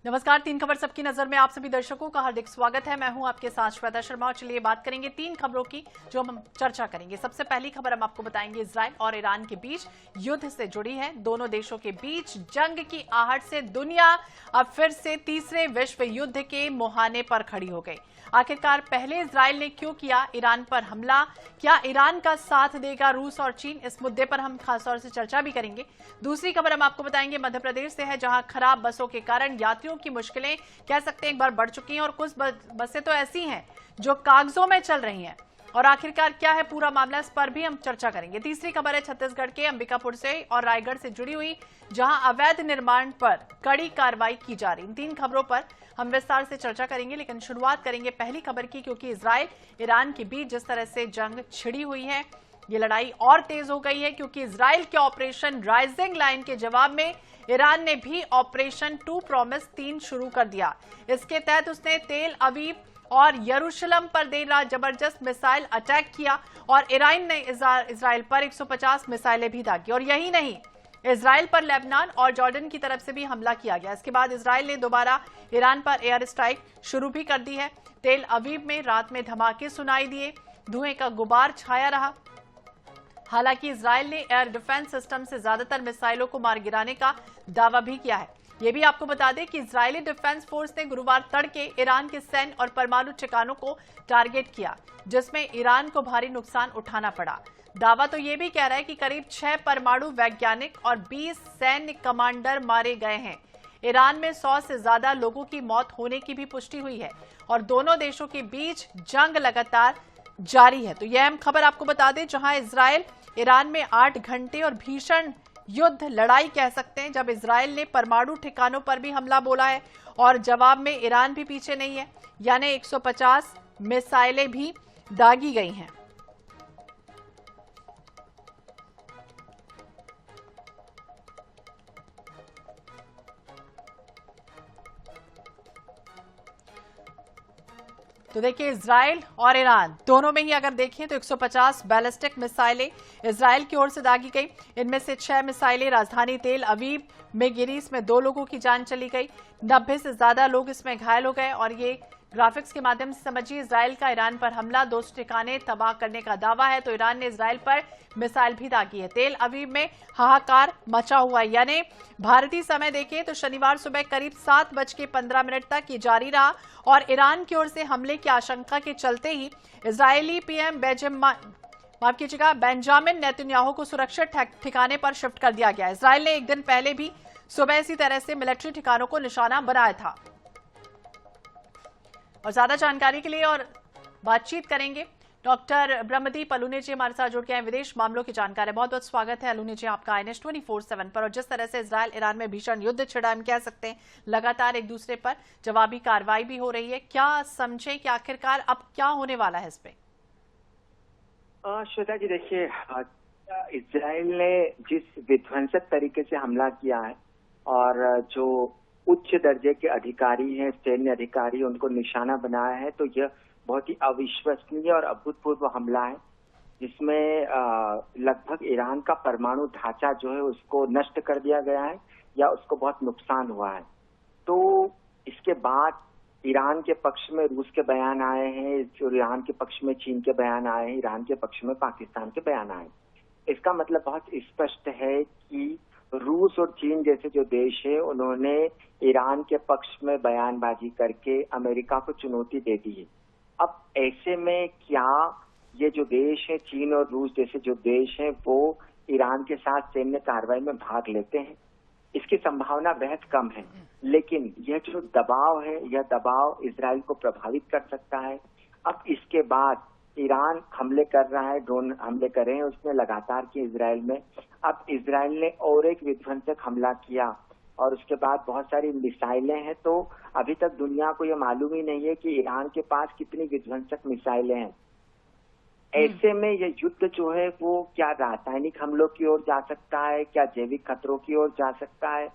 नमस्कार। तीन खबर सबकी नजर में आप सभी दर्शकों का हार्दिक स्वागत है। मैं हूं आपके साथ श्वेता शर्मा और चलिए बात करेंगे तीन खबरों की जो हम चर्चा करेंगे। सबसे पहली खबर हम आपको बताएंगे इजराइल और ईरान के बीच युद्ध से जुड़ी है। दोनों देशों के बीच जंग की आहट से दुनिया अब फिर से तीसरे विश्व युद्ध के मुहाने पर खड़ी हो गई। आखिरकार पहले इजराइल ने क्यों किया ईरान पर हमला, क्या ईरान का साथ देगा रूस और चीन, इस मुद्दे पर हम खासतौर से चर्चा भी करेंगे। दूसरी खबर हम आपको बताएंगे मध्य प्रदेश से है, जहां खराब बसों के कारण यात्रियों की मुश्किलें कह सकते हैं एक बार बढ़ चुकी हैं और कुछ बसें तो ऐसी हैं जो कागजों में चल रही हैं। और आखिरकार क्या है पूरा मामला, इस पर भी हम चर्चा करेंगे। तीसरी खबर है छत्तीसगढ़ के अंबिकापुर से और रायगढ़ से जुड़ी हुई, जहां अवैध निर्माण पर कड़ी कार्रवाई की जा रही। इन तीन खबरों पर हम विस्तार से चर्चा करेंगे, लेकिन शुरुआत करेंगे पहली खबर की, क्योंकि इजराइल ईरान के बीच जिस तरह से जंग छिड़ी हुई है, ये लड़ाई और तेज हो गई है, क्योंकि इजराइल के ऑपरेशन राइजिंग लाइन के जवाब में ईरान ने भी ऑपरेशन 2 प्रॉमिस 3 शुरू कर दिया। इसके तहत उसने तेल अवीव और यरूशलेम पर देर रात जबरदस्त मिसाइल अटैक किया और ईरान ने इजराइल पर 150 मिसाइलें भी दागी। और यही नहीं, इजराइल पर लेबनान और जॉर्डन की तरफ से भी हमला किया गया। इसके बाद इजराइल ने दोबारा ईरान पर एयर स्ट्राइक शुरू भी कर दी है। तेल अवीव में रात में धमाके सुनाई दिए, धुएं का गुबार छाया रहा। हालांकि इजराइल ने एयर डिफेंस सिस्टम से ज्यादातर मिसाइलों को मार गिराने का दावा भी किया है। यह भी आपको बता दें कि इजरायली डिफेंस फोर्स ने गुरुवार तड़के ईरान के सैन्य और परमाणु ठिकानों को टारगेट किया, जिसमें ईरान को भारी नुकसान उठाना पड़ा। दावा तो यह भी कह रहा है कि करीब 6 परमाणु वैज्ञानिक और 20 सैन्य कमांडर मारे गए हैं। ईरान में 100 से ज्यादा लोगों की मौत होने की भी पुष्टि हुई है और दोनों देशों के बीच जंग लगातार जारी है। तो यह अहम खबर आपको बता दें, जहां इजराइल ईरान में 8 घंटे और भीषण युद्ध लड़ाई कह सकते हैं, जब इजराइल ने परमाणु ठिकानों पर भी हमला बोला है और जवाब में ईरान भी पीछे नहीं है, यानी 150 मिसाइलें भी दागी गई हैं। तो देखिए, इजराइल और ईरान दोनों में ही अगर देखें तो 150 बैलिस्टिक मिसाइलें इजराइल की ओर से दागी गई। इनमें से 6 मिसाइलें राजधानी तेल अवीव में गिरी, इसमें 2 लोगों की जान चली गई, 90 से ज्यादा लोग इसमें घायल हो गए। और ये ग्राफिक्स के माध्यम से समझिए, इजराइल का ईरान पर हमला, 2 ठिकाने तबाह करने का दावा है, तो ईरान ने इजराइल पर मिसाइल भी दागी है। तेल अवीव में हाहाकार मचा हुआ है, यानी भारतीय समय देखें तो शनिवार सुबह करीब 7:15 तक ये जारी रहा और ईरान की ओर से हमले की आशंका के चलते ही इजरायली पीएम बेंजामिन नेतन्याहू को सुरक्षित ठिकाने पर शिफ्ट कर दिया गया। इजराइल ने एक दिन पहले भी सुबह इसी तरह से मिलिट्री ठिकानों को निशाना बनाया था। और ज्यादा जानकारी के लिए और बातचीत करेंगे डॉक्टर ब्रह्मदीप अलूने जी हमारे साथ जुड़ के हैं, विदेश मामलों की जानकारी। बहुत बहुत स्वागत है अलूने जी आपका INS 24/7 पर। और जिस तरह से इजराइल ईरान में भीषण युद्ध छिड़ा, हम कह सकते हैं लगातार एक दूसरे पर जवाबी कार्रवाई भी हो रही है, क्या समझे कि आखिरकार अब क्या होने वाला है इस पे? श्वेता जी, देखिए, इजराइल ने जिस विध्वंसक तरीके से हमला किया है और जो उच्च दर्जे के अधिकारी हैं, सैन्य अधिकारी, उनको निशाना बनाया है, तो यह बहुत ही अविश्वसनीय और अभूतपूर्व हमला है, जिसमें लगभग ईरान का परमाणु ढांचा जो है उसको नष्ट कर दिया गया है या उसको बहुत नुकसान हुआ है। तो इसके बाद ईरान के पक्ष में रूस के बयान आए हैं, जो ईरान के पक्ष में चीन के बयान आए हैं, ईरान के पक्ष में पाकिस्तान के बयान आए। इसका मतलब बहुत स्पष्ट है कि रूस और चीन जैसे जो देश है, उन्होंने ईरान के पक्ष में बयानबाजी करके अमेरिका को चुनौती दे दी है। अब ऐसे में क्या ये जो देश है, चीन और रूस जैसे जो देश हैं, वो ईरान के साथ सैन्य कार्रवाई में भाग लेते हैं? इसकी संभावना बेहद कम है, लेकिन यह जो दबाव है, यह दबाव इजराइल को प्रभावित कर सकता है। अब इसके बाद ईरान हमले कर रहा है, ड्रोन हमले कर रहे हैं उसने लगातार किए इजराइल में। अब इजराइल ने और एक विध्वंसक हमला किया और उसके बाद बहुत सारी मिसाइलें हैं, तो अभी तक दुनिया को यह मालूम ही नहीं है कि ईरान के पास कितनी विध्वंसक मिसाइलें हैं। ऐसे में यह युद्ध जो है वो क्या रासायनिक हमलों की ओर जा सकता है, क्या जैविक खतरों की ओर जा सकता है,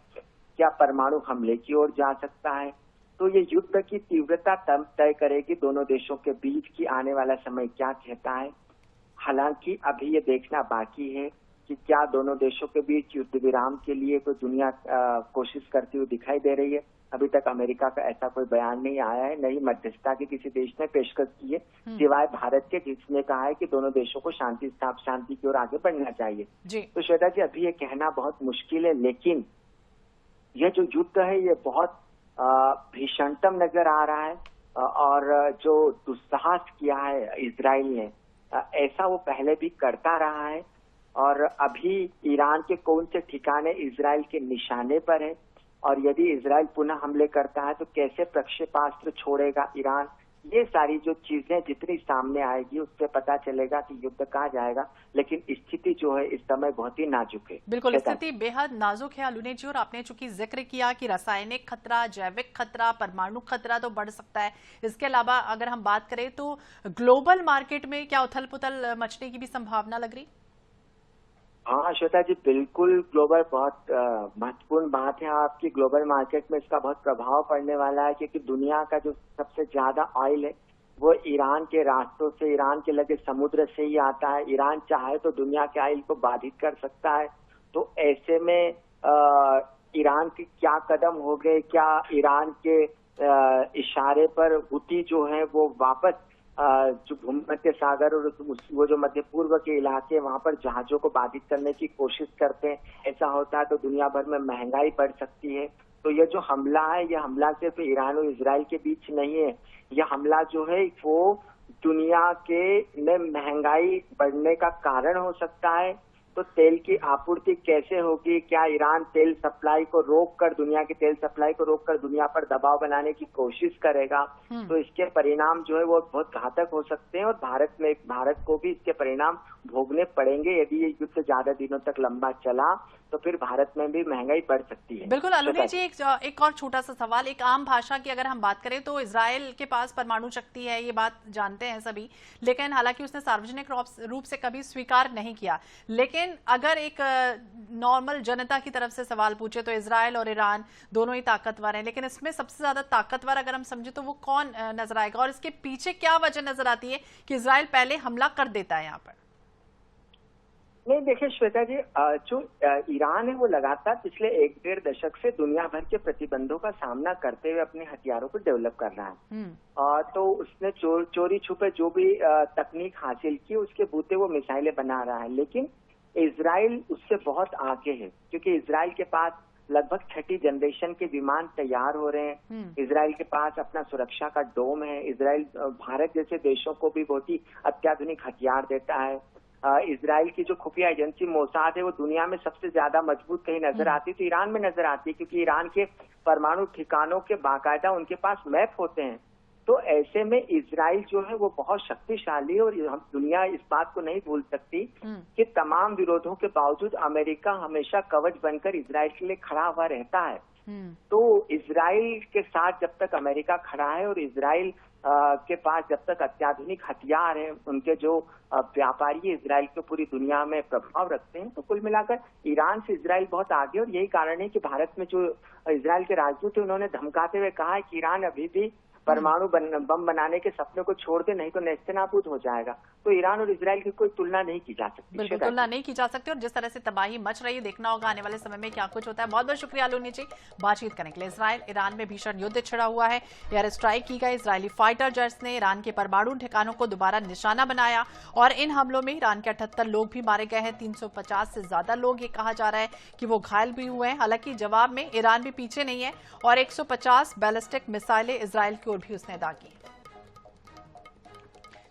क्या परमाणु हमले की ओर जा सकता है? तो ये युद्ध की तीव्रता तय करेगी दोनों देशों के बीच की आने वाला समय क्या कहता है। हालांकि अभी ये देखना बाकी है कि क्या दोनों देशों के बीच युद्ध विराम के लिए कोई दुनिया कोशिश करती हुई दिखाई दे रही है। अभी तक अमेरिका का ऐसा कोई बयान नहीं आया है, न ही मध्यस्थता की किसी देश ने पेशकश की है, सिवाय भारत के, जिसने कहा है कि दोनों देशों को शांति की ओर आगे बढ़ना चाहिए। तो श्वेता जी, अभी ये कहना बहुत मुश्किल है, लेकिन यह जो युद्ध है ये बहुत भीषणतम नजर आ रहा है, और जो दुस्साहस किया है इजराइल ने, ऐसा वो पहले भी करता रहा है। और अभी ईरान के कौन से ठिकाने इजराइल के निशाने पर है, और यदि इजराइल पुनः हमले करता है तो कैसे प्रक्षेपास्त्र छोड़ेगा ईरान, ये सारी जो चीजें जितनी सामने आएगी उससे पता चलेगा कि युद्ध कहाँ जाएगा। लेकिन स्थिति जो है इस समय बहुत ही नाजुक है। बिल्कुल, स्थिति बेहद नाजुक है अलूने जी। और आपने चूंकि जिक्र किया कि रासायनिक खतरा, जैविक खतरा, परमाणु खतरा तो बढ़ सकता है, इसके अलावा अगर हम बात करें तो ग्लोबल मार्केट में क्या उथल पुथल मचने की भी संभावना लग रही? हाँ श्वेता जी, बिल्कुल, ग्लोबल बहुत महत्वपूर्ण बात है आपकी। ग्लोबल मार्केट में इसका बहुत प्रभाव पड़ने वाला है, क्योंकि दुनिया का जो सबसे ज्यादा ऑयल है वो ईरान के रास्तों से, ईरान के लगे समुद्र से ही आता है। ईरान चाहे तो दुनिया के ऑयल को बाधित कर सकता है। तो ऐसे में ईरान के क्या कदम हो गए, क्या ईरान के इशारे पर हुती जो है वो वापस जो भूमध्य सागर और वो जो मध्य पूर्व के इलाके, वहां पर जहाजों को बाधित करने की कोशिश करते हैं, ऐसा होता है तो दुनिया भर में महंगाई बढ़ सकती है। तो ये जो हमला है, ये हमला सिर्फ ईरान और इजराइल के बीच नहीं है, यह हमला जो है वो दुनिया के में महंगाई बढ़ने का कारण हो सकता है। तो तेल की आपूर्ति कैसे होगी, क्या ईरान तेल सप्लाई को रोककर, दुनिया की तेल सप्लाई को रोककर दुनिया पर दबाव बनाने की कोशिश करेगा, तो इसके परिणाम जो है वो बहुत घातक हो सकते हैं। और भारत को भी इसके परिणाम भोगने पड़ेंगे। यदि ये युद्ध ज्यादा दिनों तक लंबा चला तो फिर भारत में भी महंगाई बढ़ सकती है। बिल्कुल अलूने जी, एक और छोटा सा सवाल, एक आम भाषा की अगर हम बात करें तो इजराइल के पास परमाणु शक्ति है, ये बात जानते हैं सभी, लेकिन हालांकि उसने सार्वजनिक रूप से कभी स्वीकार नहीं किया। लेकिन अगर एक नॉर्मल जनता की तरफ से सवाल पूछे तो इजराइल और ईरान दोनों ही ताकतवर हैं, लेकिन इसमें सबसे ज्यादा ताकतवर अगर हम समझे तो वो कौन नजर आएगा, और इसके पीछे क्या वजह नजर आती है कि इजराइल पहले हमला कर देता है यहाँ पर? नहीं, देखिए श्वेता जी, जो ईरान है वो लगातार पिछले 1-1.5 दशक से दुनिया भर के प्रतिबंधों का सामना करते हुए अपने हथियारों को डेवलप कर रहा है। तो उसने चोरी छुपे जो भी तकनीक हासिल की, उसके बूते वो मिसाइलें बना रहा है। लेकिन इजराइल उससे बहुत आगे है, क्योंकि इजराइल के पास लगभग 6ठी जनरेशन के विमान तैयार हो रहे हैं। इजराइल के पास अपना सुरक्षा का डोम है। इजराइल भारत जैसे देशों को भी बहुत ही अत्याधुनिक हथियार देता है। इजराइल की जो खुफिया एजेंसी मोसाद है वो दुनिया में सबसे ज्यादा मजबूत कहीं नजर आती है तो ईरान में नजर आती है, क्योंकि ईरान के परमाणु ठिकानों के बाकायदा उनके पास मैप होते हैं। तो ऐसे में इजराइल जो है वो बहुत शक्तिशाली है, और हम दुनिया इस बात को नहीं भूल सकती कि तमाम विरोधों के बावजूद अमेरिका हमेशा कवच बनकर इजराइल के लिए खड़ा हुआ रहता है। तो इजराइल के साथ जब तक अमेरिका खड़ा है और इजराइल के पास जब तक अत्याधुनिक हथियार हैं, उनके जो व्यापारी इजराइल के पूरी दुनिया में प्रभाव रखते हैं, तो कुल मिलाकर ईरान से इजराइल बहुत आगे। और यही कारण है कि भारत में जो इजराइल के राजदूत है उन्होंने धमकाते हुए कहा है कि ईरान अभी भी परमाणु बम बनाने के सपने को छोड़ दे, नहीं तो नेस्तनाबूद हो जाएगा। तो ईरान और इजराइल की कोई तुलना नहीं की जा सकती। बिल्कुल तुलना नहीं की जा सकती, और जिस तरह से तबाही मच रही है, देखना होगा आने वाले समय में क्या कुछ होता है। बहुत बहुत शुक्रिया अलूनी जी बातचीत करने के लिए। इजराइल ईरान में भीषण युद्ध छिड़ा हुआ है, एयर स्ट्राइक की गई। इजरायली फाइटर जेट्स ने ईरान के परमाणु ठिकानों को दोबारा निशाना बनाया, और इन हमलों में ईरान के 78 लोग भी मारे गए हैं। 350 से ज्यादा लोग, ये कहा जा रहा है कि वो घायल भी हुए हैं। हालांकि जवाब में ईरान भी पीछे नहीं है, और 150 बैलिस्टिक मिसाइलें इजराइल की ओर भी उसने दागी।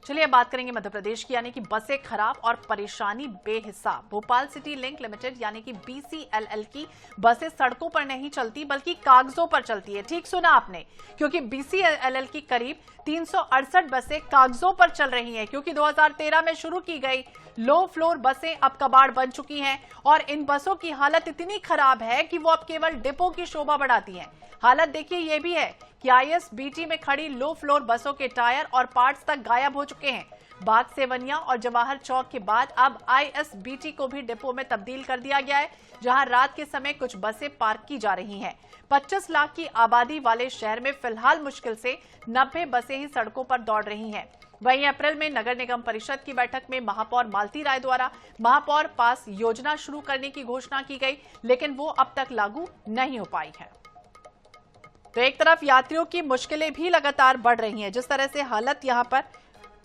चलिए अब बात करेंगे मध्य प्रदेश की, यानी कि बसें खराब और परेशानी बेहिसाब। भोपाल सिटी लिंक लिमिटेड यानी कि BCLL की बसें सड़कों पर नहीं चलती बल्कि कागजों पर चलती है। ठीक सुना आपने, क्योंकि BCLL की करीब 368 बसें कागजों पर चल रही हैं, क्योंकि 2013 में शुरू की गई लो फ्लोर बसें अब कबाड़ बन चुकी हैं, और इन बसों की हालत इतनी खराब है कि वो अब केवल डिपो की शोभा बढ़ाती हैं। हालत देखिए ये भी है कि ISBT में खड़ी लो फ्लोर बसों के टायर और पार्ट्स तक गायब हो चुके हैं। बाग सेवनिया और जवाहर चौक के बाद अब ISBT को भी डिपो में तब्दील कर दिया गया है, जहां रात के समय कुछ बसें पार्क की जा रही हैं। 25 लाख की आबादी वाले शहर में फिलहाल मुश्किल से 90 बसें ही सड़कों पर दौड़ रही हैं। वहीं अप्रैल में नगर निगम परिषद की बैठक में महापौर मालती राय द्वारा महापौर पास योजना शुरू करने की घोषणा की गई, लेकिन वो अब तक लागू नहीं हो पाई है। तो एक तरफ यात्रियों की मुश्किलें भी लगातार बढ़ रही हैं, जिस तरह से हालत यहां पर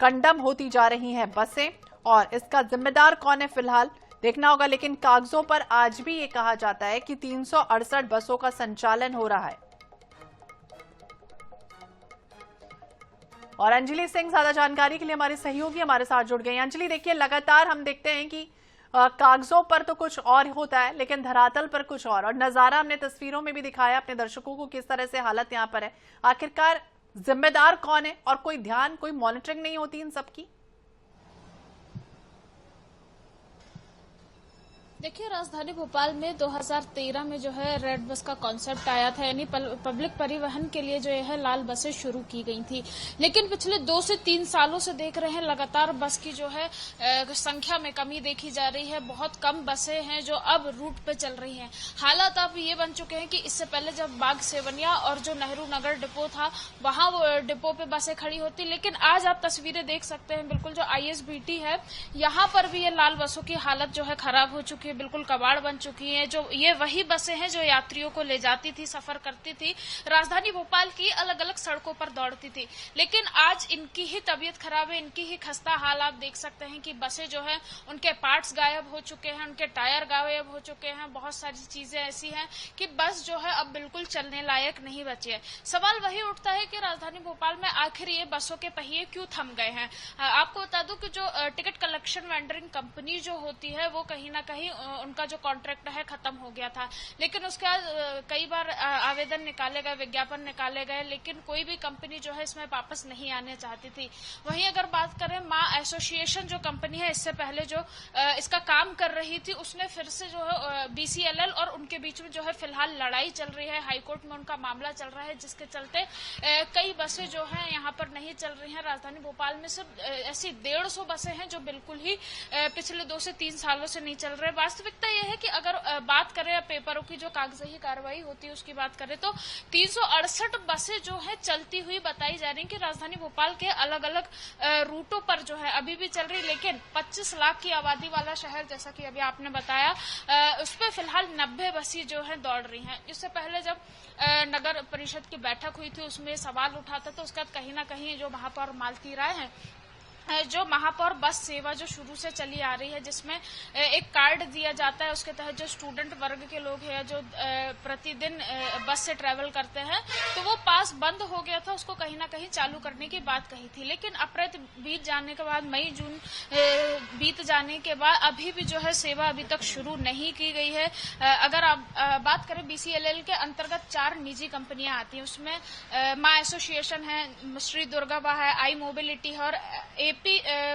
कंडम होती जा रही हैं बसें, और इसका जिम्मेदार कौन है फिलहाल देखना होगा। लेकिन कागजों पर आज भी ये कहा जाता है कि 368 बसों का संचालन हो रहा है। और अंजलि सिंह ज्यादा जानकारी के लिए हमारे सहयोगी हमारे साथ जुड़ गए हैं। अंजलि, देखिए लगातार हम देखते हैं कि कागजों पर तो कुछ और होता है लेकिन धरातल पर कुछ और नजारा हमने तस्वीरों में भी दिखाया अपने दर्शकों को किस तरह से हालत यहां पर है। आखिरकार जिम्मेदार कौन है और कोई ध्यान, कोई मॉनिटरिंग नहीं होती इन सबकी? देखिए, राजधानी भोपाल में 2013 में जो है रेड बस का कॉन्सेप्ट आया था, यानी पब्लिक परिवहन के लिए जो है लाल बसें शुरू की गई थी। लेकिन पिछले 2 से 3 सालों से देख रहे हैं लगातार बस की जो है संख्या में कमी देखी जा रही है। बहुत कम बसें हैं जो अब रूट पे चल रही हैं। हालात अब ये बन चुके हैं कि इससे पहले जब बाग सेवनिया और जो नेहरू नगर डिपो था वहां वो डिपो पे बसें खड़ी होती, लेकिन आज आप तस्वीरें देख सकते हैं बिल्कुल जो ISBT है यहाँ पर भी ये लाल बसों की हालत जो है खराब हो चुकी है, बिल्कुल कबाड़ बन चुकी हैं। जो ये वही बसें हैं जो यात्रियों को ले जाती थी, सफर करती थी, राजधानी भोपाल की अलग अलग सड़कों पर दौड़ती थी। लेकिन आज इनकी ही तबीयत खराब है, इनकी ही खस्ता हाल आप देख सकते हैं कि बसें जो है उनके पार्ट्स गायब हो चुके हैं, उनके टायर गायब हो चुके हैं। बहुत सारी चीजें ऐसी हैं कि बस जो है अब बिल्कुल चलने लायक नहीं बची है। सवाल वही उठता है कि राजधानी भोपाल में आखिर ये बसों के पहिए क्यों थम गए हैं। आपको बता दूं कि जो टिकट कलेक्शन वेंडरिंग कंपनी जो होती है वो कहीं ना कहीं उनका जो कॉन्ट्रैक्ट है खत्म हो गया था, लेकिन उसके बाद कई बार आवेदन निकाले गए, विज्ञापन निकाले गए, लेकिन कोई भी कंपनी जो है इसमें वापस नहीं आने चाहती थी। वहीं अगर बात करें माँ एसोसिएशन जो कंपनी है इससे पहले जो इसका काम कर रही थी उसने फिर से जो है BCLL और उनके बीच में जो है फिलहाल लड़ाई चल रही है, हाईकोर्ट में उनका मामला चल रहा है, जिसके चलते कई बसें जो है यहाँ पर नहीं चल रही हैं। राजधानी भोपाल में सिर्फ ऐसी 150 बसें हैं जो बिल्कुल ही पिछले 2 से 3 सालों से नहीं चल रहे। वास्तविकता यह है कि अगर बात करें पेपरों की जो कागजी कार्रवाई होती है उसकी बात करें तो 368 बसें जो है चलती हुई बताई जा रही कि राजधानी भोपाल के अलग अलग रूटों पर जो है अभी भी चल रही। लेकिन 25 लाख की आबादी वाला शहर, जैसा कि अभी आपने बताया, उस पर फिलहाल 90 बसें जो है दौड़ रही हैं। इससे पहले जब नगर परिषद की बैठक हुई थी उसमें सवाल उठा था, तो उसके बाद कहीं ना कहीं जो महापौर मालती राय हैं, जो महापौर बस सेवा जो शुरू से चली आ रही है जिसमें एक कार्ड दिया जाता है, उसके तहत जो स्टूडेंट वर्ग के लोग हैं जो प्रतिदिन बस से ट्रेवल करते हैं, तो वो पास बंद हो गया था, उसको कहीं ना कहीं चालू करने की बात कही थी। लेकिन अप्रैल बीत जाने के बाद, मई जून बीत जाने के बाद अभी भी जो है सेवा अभी तक शुरू नहीं की गई है। अगर आप बात करें BCLL के अंतर्गत 4 निजी कंपनियां आती हैं, उसमें माँ एसोसिएशन है, श्री दुर्गाबा है, आई मोबिलिटी है और AP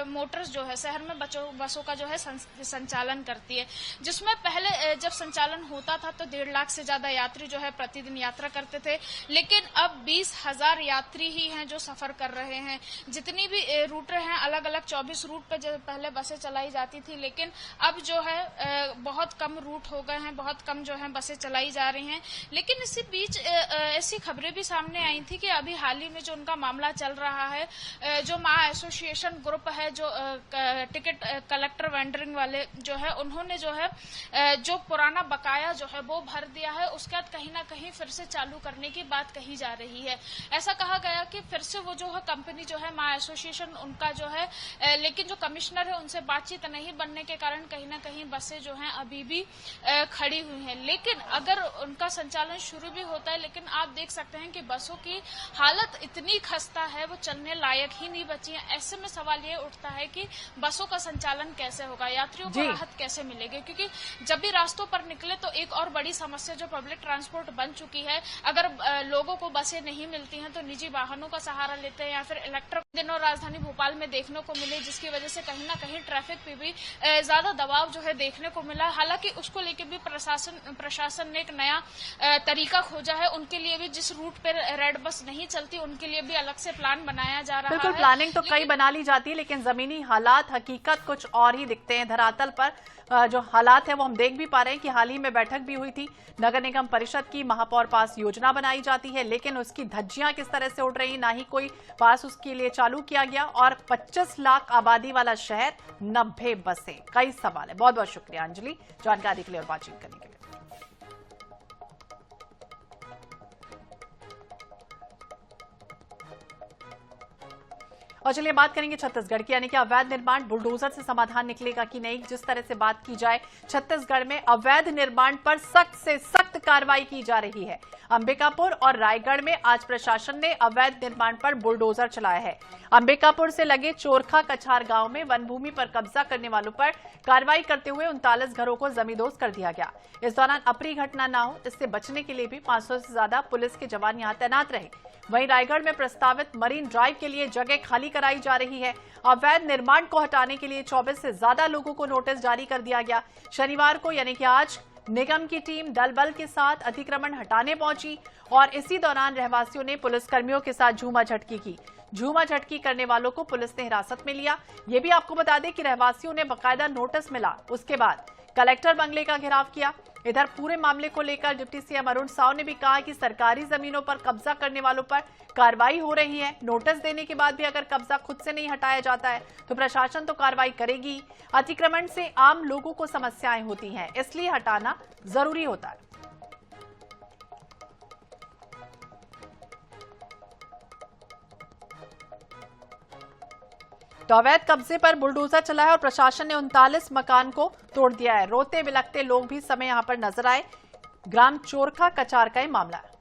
मोटर्स जो है शहर में बसों का जो है संचालन करती है, जिसमें पहले जब संचालन होता था तो 1.5 लाख से ज्यादा यात्री जो है प्रतिदिन यात्रा करते थे। लेकिन अब 20,000 यात्री ही हैं जो सफर कर रहे हैं। जितनी भी रूट हैं अलग अलग 24 रूट पे जो पहले बसें चलाई जाती थी, लेकिन अब जो है बहुत कम रूट हो गए हैं, बहुत कम जो है बसें चलाई जा रही हैं। लेकिन इसी बीच ऐसी खबरें भी सामने आई थी कि अभी हाल ही में जो उनका मामला चल रहा है, जो माँ एसोसिएशन ग्रुप है जो टिकट कलेक्टर वेंडरिंग वाले जो है, उन्होंने जो है जो पुराना बकाया जो है वो भर दिया है। उसके बाद कहीं ना कहीं फिर से चालू करने की बात कही जा रही है। ऐसा कहा गया कि फिर से वो जो है कंपनी जो है माँ एसोसिएशन उनका जो है, लेकिन जो कमिश्नर है उनसे बातचीत नहीं बनने के कारण कहीं ना कहीं बसें जो है अभी भी खड़ी हुई हैं। लेकिन अगर उनका संचालन शुरू भी होता है, लेकिन आप देख सकते हैं कि बसों की हालत इतनी खस्ता है, वो चलने लायक ही नहीं बची है। ऐसे में सवाल ये उठता है कि बसों का संचालन कैसे होगा, यात्रियों को राहत कैसे मिलेगी, क्योंकि जब भी रास्तों पर निकले तो एक और बड़ी समस्या जो पब्लिक ट्रांसपोर्ट बन चुकी है, अगर लोगों को बसें नहीं मिलती हैं तो निजी वाहनों का सहारा लेते हैं या फिर इलेक्ट्रिक दिनों राजधानी भोपाल में देखने को मिले, जिसकी वजह से कहीं ना कहीं ट्रैफिक पे भी ज्यादा दबाव जो है देखने को मिला। हालांकि उसको लेकर भी प्रशासन ने एक नया तरीका खोजा है। उनके लिए भी जिस रूट पे रेड बस नहीं चलती उनके लिए भी अलग से प्लान बनाया जा रहा है। बिल्कुल, प्लानिंग तो कई बना ली जाती है लेकिन जमीनी हालात, हकीकत कुछ और ही दिखते हैं। धरातल पर जो हालात है वो हम देख भी पा रहे हैं कि हाल ही में बैठक भी हुई थी नगर निगम परिषद की, महापौर पास योजना बनाई जाती है लेकिन उसकी धज्जियां किस तरह से उड़ रही, ना ही कोई पास उसके लिए चालू किया गया। और 25 लाख आबादी वाला शहर, 90 बसें, कई सवाल है। बहुत बहुत शुक्रिया अंजलि जानकारी के लिए और बातचीत करने के लिए। और चलिए बात करेंगे छत्तीसगढ़ की, यानी कि अवैध निर्माण बुलडोजर से समाधान निकलेगा कि नहीं। जिस तरह से बात की जाए, छत्तीसगढ़ में अवैध निर्माण पर सख्त से सख्त कार्रवाई की जा रही है। अंबिकापुर और रायगढ़ में आज प्रशासन ने अवैध निर्माण पर बुलडोजर चलाया है। अंबिकापुर से लगे चोरखा कछार गांव में वन भूमि पर कब्जा करने वालों पर कार्रवाई करते हुए 39 घरों को जमींदोज कर दिया गया। इस दौरान अप्रिय घटना न हो, इससे बचने के लिए भी 500 से ज्यादा पुलिस के जवान यहां तैनात रहे। वहीं रायगढ़ में प्रस्तावित मरीन ड्राइव के लिए जगह खाली कराई जा रही है। अवैध निर्माण को हटाने के लिए 24 से ज्यादा लोगों को नोटिस जारी कर दिया गया। शनिवार को यानी कि आज निगम की टीम दल बल के साथ अतिक्रमण हटाने पहुंची और इसी दौरान रहवासियों ने पुलिसकर्मियों के साथ झूमा झटकी की। झूमा झटकी करने वालों को पुलिस ने हिरासत में लिया। ये भी आपको बता दें कि रहवासियों ने बकायदा नोटिस मिला, उसके बाद कलेक्टर बंगले का घेराव किया। इधर पूरे मामले को लेकर डिप्टी सीएम अरुण साव ने भी कहा कि सरकारी जमीनों पर कब्जा करने वालों पर कार्रवाई हो रही है। नोटिस देने के बाद भी अगर कब्जा खुद से नहीं हटाया जाता है तो प्रशासन तो कार्रवाई करेगी। अतिक्रमण से आम लोगों को समस्याएं होती हैं, इसलिए हटाना जरूरी होता है। तो अवैध कब्जे पर बुलडोजर चला है और प्रशासन ने 39 मकान को तोड़ दिया है। रोते बिलखते लोग भी समय यहां पर नजर आए। ग्राम चोरखा कचार का ये मामला है।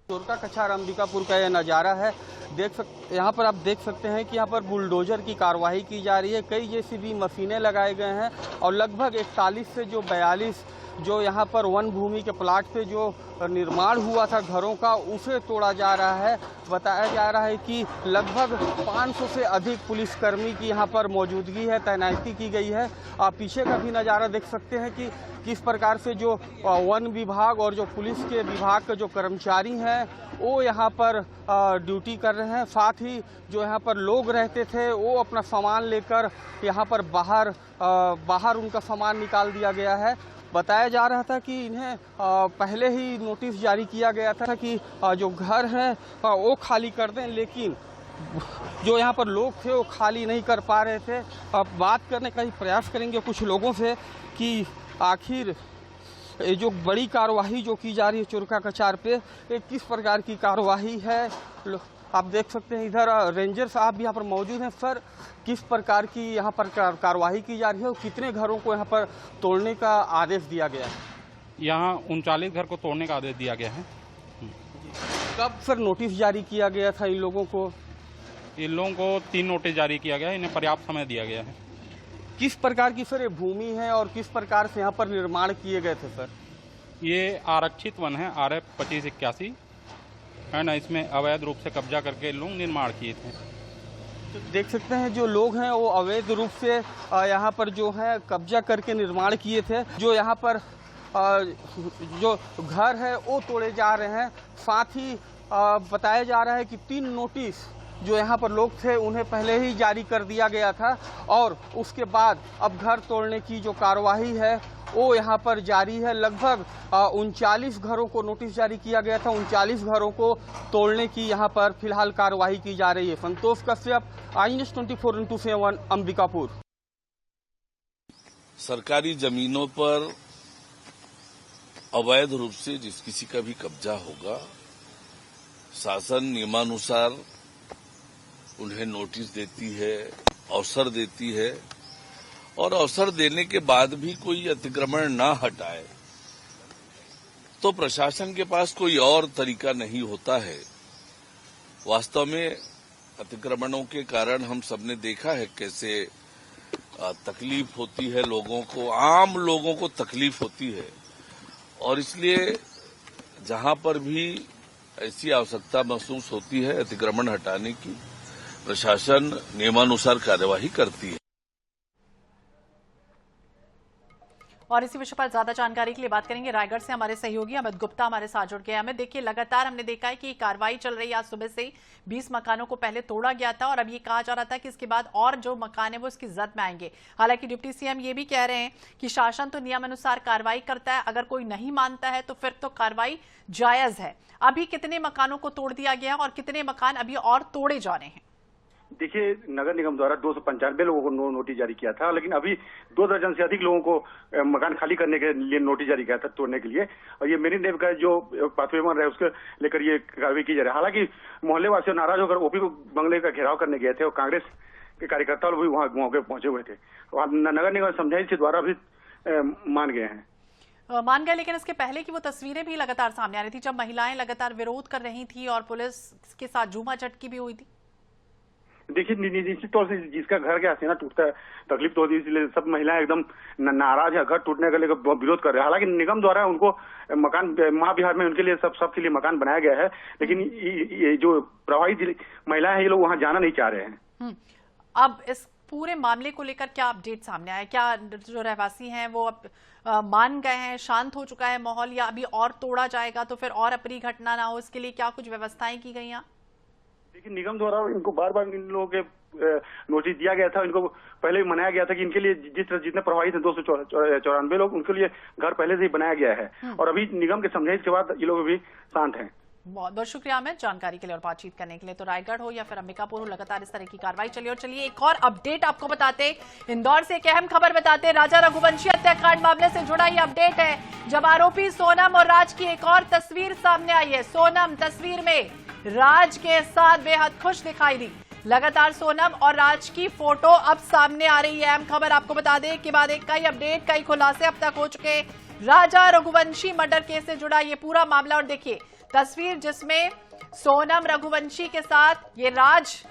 चोरखा कछार अंबिकापुर का यह नज़ारा है। यहाँ पर आप देख सकते हैं कि यहाँ पर बुलडोजर की कार्यवाही की जा रही है। कई जेसीबी मशीनें लगाए गए हैं और लगभग 41 से 42 जो यहाँ पर वन भूमि के प्लाट पे जो निर्माण हुआ था घरों का, उसे तोड़ा जा रहा है। बताया जा रहा है कि लगभग 500 से अधिक पुलिसकर्मी की यहाँ पर मौजूदगी है, तैनाती की गई है। आप पीछे का भी नज़ारा देख सकते हैं कि किस प्रकार से जो वन विभाग और जो पुलिस के विभाग के जो कर्मचारी हैं वो यहाँ पर ड्यूटी कर रहे हैं। साथ ही जो यहाँ पर लोग रहते थे वो अपना सामान लेकर यहाँ पर बाहर उनका सामान निकाल दिया गया है। बताया जा रहा था कि इन्हें पहले ही नोटिस जारी किया गया था कि जो घर हैं वो खाली कर दें, लेकिन जो यहाँ पर लोग थे वो खाली नहीं कर पा रहे थे। अब बात करने का ही प्रयास करेंगे कुछ लोगों से कि आखिर ये जो बड़ी कार्यवाही जो की जा रही है चोरखा कचार पे, ये किस प्रकार की कार्यवाही है। आप देख सकते हैं इधर रेंजर साहब भी यहाँ पर मौजूद हैं। सर, किस प्रकार की यहाँ पर कार्यवाही की जा रही है और कितने घरों को यहाँ पर तोड़ने का आदेश दिया गया है? यहाँ 39 घर को तोड़ने का आदेश दिया गया है। कब सर नोटिस जारी किया गया था इन लोगों को? इन लोगों को 3 नोटिस जारी किया गया है, इन्हें पर्याप्त समय दिया गया है। किस प्रकार की सर ये भूमि है और किस प्रकार से यहाँ पर निर्माण किए गए थे सर? ये आरक्षित वन है RF 2581 है ना, इसमें अवैध रूप से कब्जा करके लोग निर्माण किए थे। तो देख सकते हैं जो लोग हैं वो अवैध रूप से यहाँ पर जो है कब्जा करके निर्माण किए थे। जो यहाँ पर जो घर है वो तोड़े जा रहे हैं। साथ ही बताया जा रहा है कि 3 नोटिस जो यहाँ पर लोग थे उन्हें पहले ही जारी कर दिया गया था और उसके बाद अब घर तोड़ने की जो कार्यवाही है वो यहाँ पर जारी है। लगभग 39 घरों को नोटिस जारी किया गया था। 39 घरों को तोड़ने की यहाँ पर फिलहाल कार्यवाही की जा रही है। संतोष कश्यप, INS 24x7 अंबिकापुर। सरकारी जमीनों पर अवैध रूप से जिस किसी का भी कब्जा होगा, शासन नियमानुसार उन्हें नोटिस देती है, अवसर देती है और अवसर देने के बाद भी कोई अतिक्रमण न हटाए तो प्रशासन के पास कोई और तरीका नहीं होता है। वास्तव में अतिक्रमणों के कारण हम सबने देखा है कैसे तकलीफ होती है लोगों को, आम लोगों को तकलीफ होती है और इसलिए जहां पर भी ऐसी आवश्यकता महसूस होती है अतिक्रमण हटाने की, प्रशासन नियमानुसार कार्यवाही करती है। और इसी विषय पर ज्यादा जानकारी के लिए बात करेंगे रायगढ़ से हमारे सहयोगी अमित गुप्ता हमारे साथ जुड़ गए। हमें देखिए, लगातार हमने देखा है कि कार्रवाई चल रही है। आज सुबह से 20 मकानों को पहले तोड़ा गया था और अब ये कहा जा रहा था कि इसके बाद और जो मकान है वो इसकी जद में आएंगे। हालांकि डिप्टी सीएम ये भी कह रहे हैं कि शासन तो नियमानुसार कार्रवाई करता है, अगर कोई नहीं मानता है तो फिर तो कार्रवाई जायज है। अभी कितने मकानों को तोड़ दिया गया और कितने मकान अभी और तोड़े जा रहे हैं? देखिए, नगर निगम द्वारा 295 लोगों को नोटिस जारी किया था, लेकिन अभी 2 दर्जन से अधिक लोगों को मकान खाली करने के लिए नोटिस जारी किया था तोड़ने के लिए। और ये मेरी नेब का जो पाथवे बन रहा है उसके लेकर ये कार्रवाई की जा रही है। हालांकि मोहल्ले वासी नाराज होकर ओपी बंगले का घेराव करने गए थे और कांग्रेस के कार्यकर्ता भी वहां मौके पहुंचे हुए थे। नगर निगम समझाइश के द्वारा भी मान गए हैं। मान गए, लेकिन इसके पहले की वो तस्वीरें भी लगातार सामने आ रही थी जब महिलाएं लगातार विरोध कर रही थी और पुलिस के साथ झूमाझटकी भी हुई थी। देखिए, निश्चित तौर से जिसका घर के हसीना टूटता है तकलीफ तो होती है, इसलिए सब महिलाएं एकदम नाराज है, घर टूटने के लिए विरोध कर रहे हैं। हालांकि निगम द्वारा उनको मकान महाविहार में उनके लिए सबके लिए मकान बनाया गया है, लेकिन ये जो प्रभावित महिलाएं हैं ये लोग वहां जाना नहीं चाह रहे हैं। अब इस पूरे मामले को लेकर क्या अपडेट सामने आया? क्या जो रहवासी हैं वो अब मान गए हैं, शांत हो चुका है माहौल, या अभी और तोड़ा जाएगा तो फिर और अप्रिय घटना ना हो इसके लिए क्या कुछ व्यवस्थाएं की गई हैं? देखिए, निगम द्वारा इनको बार बार इन लोगों के नोटिस दिया गया था। इनको पहले भी मनाया गया था कि इनके लिए जितने प्रभावित हैं 294 लोग, उनके लिए घर पहले से ही बनाया गया है और अभी निगम के समझाइश के बाद ये लोग भी शांत हैं। बहुत बहुत शुक्रिया अमित जानकारी के लिए और बातचीत करने के लिए। तो रायगढ़ हो या फिर अंबिकापुर हो, लगातार इस तरह की कार्रवाई चली। और चलिए एक और अपडेट आपको बताते, इंदौर से एक अहम खबर बताते। राजा रघुवंशी हत्याकांड मामले से जुड़ा ये अपडेट है जब आरोपी सोनम और राज की एक और तस्वीर सामने आई है। सोनम तस्वीर में राज के साथ बेहद खुश दिखाई दी। लगातार सोनम और राज की फोटो अब सामने आ रही है। अहम खबर आपको बता दें कि बाद कई अपडेट, कई खुलासे अब तक हो चुके। राजा रघुवंशी मर्डर केस से जुड़ा ये पूरा मामला। और देखिए तस्वीर जिसमें सोनम रघुवंशी के साथ ये राज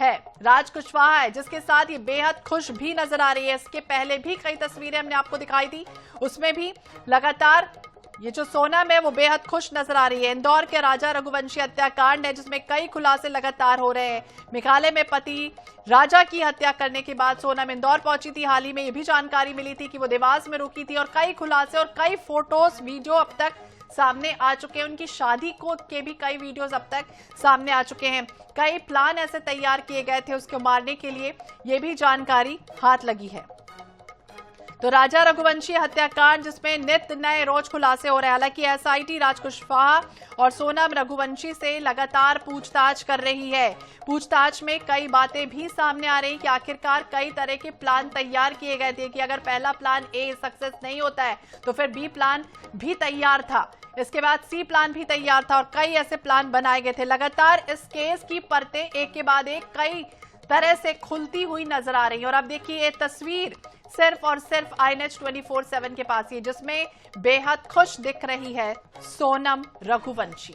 है, राज कुशवाहा है, जिसके साथ ये बेहद खुश भी नजर आ रही है। इसके पहले भी कई तस्वीरें हमने आपको दिखाई थी, उसमें भी लगातार ये जो सोनम है वो बेहद खुश नजर आ रही है। इंदौर के राजा रघुवंशी हत्याकांड है जिसमें कई खुलासे लगातार हो रहे हैं। मेघालय में पति राजा की हत्या करने के बाद सोनम इंदौर पहुंची थी। हाल ही में ये भी जानकारी मिली थी कि वो देवास में रुकी थी और कई खुलासे और कई फोटोज वीडियो अब तक सामने आ चुके हैं। उनकी शादी को के भी कई वीडियोस अब तक सामने आ चुके हैं। कई प्लान ऐसे तैयार किए गए थे उसको मारने के लिए, ये भी जानकारी हाथ लगी है। तो राजा रघुवंशी हत्याकांड जिसमें नित्य नए रोज खुलासे हो रहे हैं। हालांकि एसआईटी राज कुशवाहा और सोनम रघुवंशी से लगातार पूछताछ कर रही है। पूछताछ में कई बातें भी सामने आ रही कि आखिरकार कई तरह के प्लान तैयार किए गए थे कि अगर पहला प्लान ए सक्सेस नहीं होता है तो फिर बी प्लान भी तैयार था, इसके बाद सी प्लान भी तैयार था और कई ऐसे प्लान बनाए गए थे। लगातार इस केस की परतें एक के बाद एक कई तरह से खुलती हुई नजर आ रही है। और अब देखिए ये तस्वीर सिर्फ और सिर्फ INH 24/7 के पास ही, जिसमें बेहद खुश दिख रही है सोनम रघुवंशी।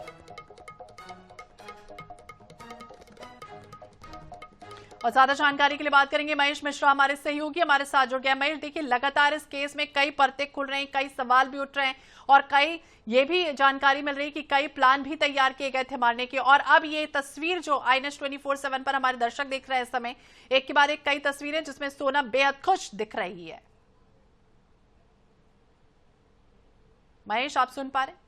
और ज्यादा जानकारी के लिए बात करेंगे महेश मिश्रा, हमारे सहयोगी हमारे साथ जुड़ गया। महेश, देखिए लगातार इस केस में कई परतें खुल रही हैं, कई सवाल भी उठ रहे हैं और कई ये भी जानकारी मिल रही है कि कई प्लान भी तैयार किए गए थे मारने के। और अब ये तस्वीर जो INH 24/7 पर हमारे दर्शक देख रहे हैं इस समय, एक के बाद एक कई तस्वीरें जिसमें सोनम बेहद खुश दिख रही है। महेश, आप सुन पा रहे?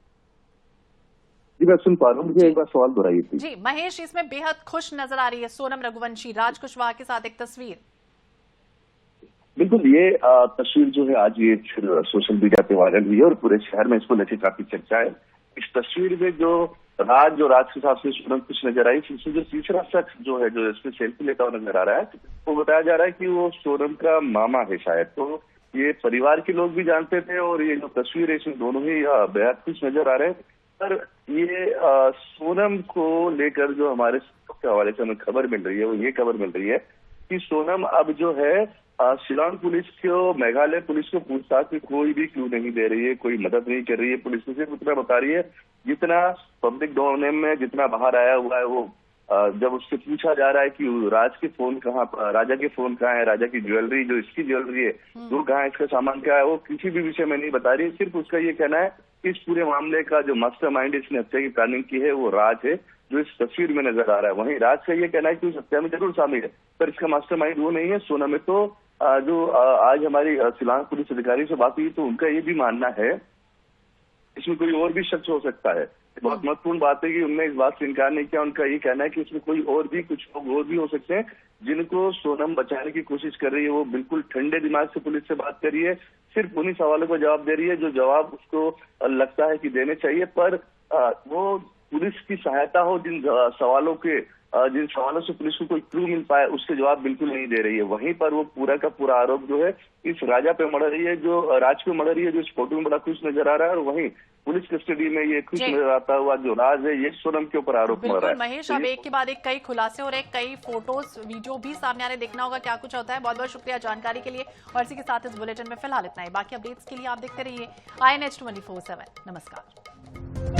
जी मैं सुन पा रहा हूँ, मुझे एक बार सवाल दोहराइए थी। जी महेश, इसमें बेहद खुश नजर आ रही है सोनम रघुवंशी, राज कुशवाहा के साथ एक तस्वीर। बिल्कुल, ये तस्वीर जो है आज ये सोशल मीडिया पे वायरल हुई है और पूरे शहर में इसको लेकर काफी चर्चा है। इस तस्वीर में जो राज के साथ से सोनम खुश नजर आई, इसमें जो तीसरा शख्स जो है जो इसमें सेल्फी लेता हुआ नजर आ रहा है, वो बताया जा रहा है कि वो सोनम का मामा है शायद। तो ये परिवार के लोग भी जानते थे और ये जो तस्वीर है इसमें दोनों ही बेहद खुश नजर आ रहे हैं। पर ये सोनम को लेकर जो हमारे हवाले से हमें खबर मिल रही है वो ये खबर मिल रही है कि सोनम अब जो है शिलांग पुलिस को, मेघालय पुलिस को पूछताछ में कोई भी क्लू नहीं दे रही है, कोई मदद नहीं कर रही है। पुलिस सिर्फ उतना बता रही है जितना पब्लिक डोमेन में जितना बाहर आया हुआ है वो जब उससे पूछा जा रहा है कि राज के फोन कहाँ, राजा के फोन कहाँ है, राजा की ज्वेलरी जो इसकी ज्वेलरी है वो कहाँ है, इसका सामान क्या है, वो किसी भी विषय में नहीं बता रही है। सिर्फ उसका ये कहना है कि इस पूरे मामले का जो मास्टरमाइंड इसने हत्या की प्लानिंग की है वो राज है, जो इस तस्वीर में नजर आ रहा है। वहीं राज का ये कहना है कि उस हत्या में जरूर शामिल है पर इसका मास्टरमाइंड वो नहीं है। सोनम में तो जो आज हमारी शिलांग पुलिस अधिकारी से बात हुई तो उनका ये भी मानना है इसमें कोई और भी शख्स हो सकता है। बहुत महत्वपूर्ण बात है कि उन्होंने इस बात से इनकार नहीं किया। उनका ये कहना है कि इसमें कोई और भी, कुछ लोग और भी हो सकते हैं जिनको सोनम बचाने की कोशिश कर रही है। वो बिल्कुल ठंडे दिमाग से पुलिस से बात कर रही है, सिर्फ उन्हीं सवालों को जवाब दे रही है जो जवाब उसको लगता है कि देने चाहिए। पर वो पुलिस की सहायता हो जिन सवालों के जिन सवालों से पुलिस को कोई क्लू मिल पाया उसके जवाब बिल्कुल नहीं दे रही है। वहीं पर वो पूरा का पूरा आरोप जो है इस राजा पे मढ़ रही है, जो राज पे मढ़ रही है, जो इस फोटो में बड़ा खुश नजर आ रहा है, और वहीं पुलिस कस्टडी में ये खुश नजर आता हुआ जो राज है ये सोनम के ऊपर आरोप मढ़ रहा है। महेश, अब एक के बाद एक कई खुलासे हो रहे, कई फोटोज वीडियो भी सामने आ रहे, देखना होगा क्या कुछ होता है। बहुत बहुत शुक्रिया जानकारी के लिए। और इसी के साथ इस बुलेटिन में फिलहाल इतना ही। बाकी अपडेट्स के लिए आप देखते रहिए INH 24/7। नमस्कार।